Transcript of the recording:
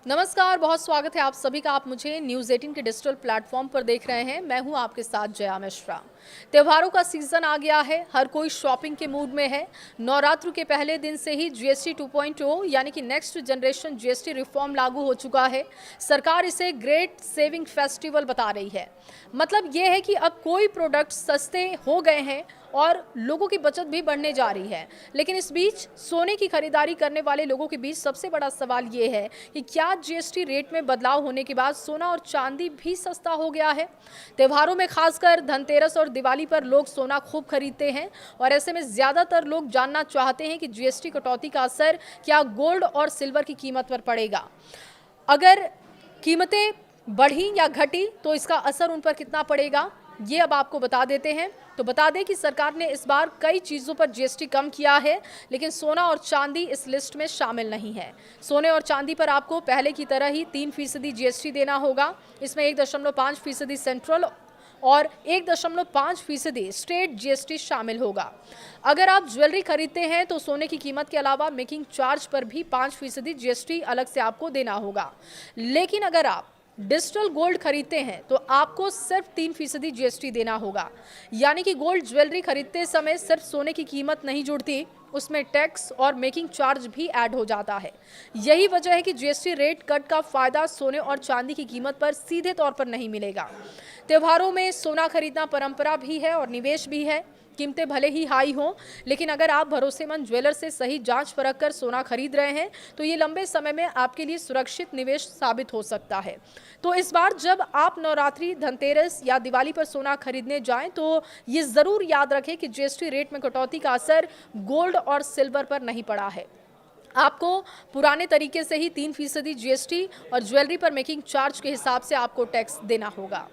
नमस्कार, बहुत स्वागत है आप सभी का। आप मुझे न्यूज़ 18 के डिजिटल प्लेटफॉर्म पर देख रहे हैं। मैं हूं आपके साथ जया मिश्रा। त्योहारों का सीजन आ गया है, हर कोई शॉपिंग के मूड में है। नवरात्र के पहले दिन से ही जीएसटी 2.0 यानी कि नेक्स्ट जनरेशन जीएसटी रिफॉर्म लागू हो चुका है। सरकार इसे ग्रेट सेविंग फेस्टिवल बता रही है। मतलब ये है कि अब कोई प्रोडक्ट सस्ते हो गए हैं और लोगों की बचत भी बढ़ने जा रही है। लेकिन इस बीच सोने की खरीदारी करने वाले लोगों के बीच सबसे बड़ा सवाल ये है कि क्या जीएसटी रेट में बदलाव होने के बाद सोना और चांदी भी सस्ता हो गया है। त्योहारों में खासकर धनतेरस और दिवाली पर लोग सोना खूब खरीदते हैं और ऐसे में ज्यादातर लोग जानना चाहते हैं कि जीएसटी कटौती का असर क्या गोल्ड और सिल्वर की कीमत पर पड़ेगा। अगर कीमतें बढ़ी या घटी तो इसका असर उन पर कितना पड़ेगा, ये अब आपको बता देते हैं। तो बता दें कि सरकार ने इस बार कई चीज़ों पर जीएसटी कम किया है, लेकिन सोना और चांदी इस लिस्ट में शामिल नहीं है। सोने और चांदी पर आपको पहले की तरह ही 3% जीएसटी देना होगा। इसमें 1.5% सेंट्रल और 1.5% स्टेट जीएसटी शामिल होगा। अगर आप ज्वेलरी खरीदते हैं तो सोने की कीमत के अलावा मेकिंग चार्ज पर भी 5% जीएसटी अलग से आपको देना होगा। लेकिन अगर आप डिजिटल गोल्ड खरीदते हैं तो आपको सिर्फ 3% जीएसटी देना होगा। यानी कि गोल्ड ज्वेलरी खरीदते समय सिर्फ सोने की कीमत नहीं जुड़ती, उसमें टैक्स और मेकिंग चार्ज भी ऐड हो जाता है। यही वजह है कि जीएसटी रेट कट का फायदा सोने और चांदी की कीमत पर सीधे तौर पर नहीं मिलेगा। त्योहारों में सोना खरीदना परंपरा भी है और निवेश भी है। कीमतें भले ही हाई हों, लेकिन अगर आप भरोसेमंद ज्वेलर से सही जांच परख कर सोना खरीद रहे हैं तो ये लंबे समय में आपके लिए सुरक्षित निवेश साबित हो सकता है। तो इस बार जब आप नवरात्रि, धनतेरस या दिवाली पर सोना खरीदने जाएं तो ये जरूर याद रखें कि जीएसटी रेट में कटौती का असर गोल्ड और सिल्वर पर नहीं पड़ा है। आपको पुराने तरीके से ही 3% जीएसटी और ज्वेलरी पर मेकिंग चार्ज के हिसाब से आपको टैक्स देना होगा।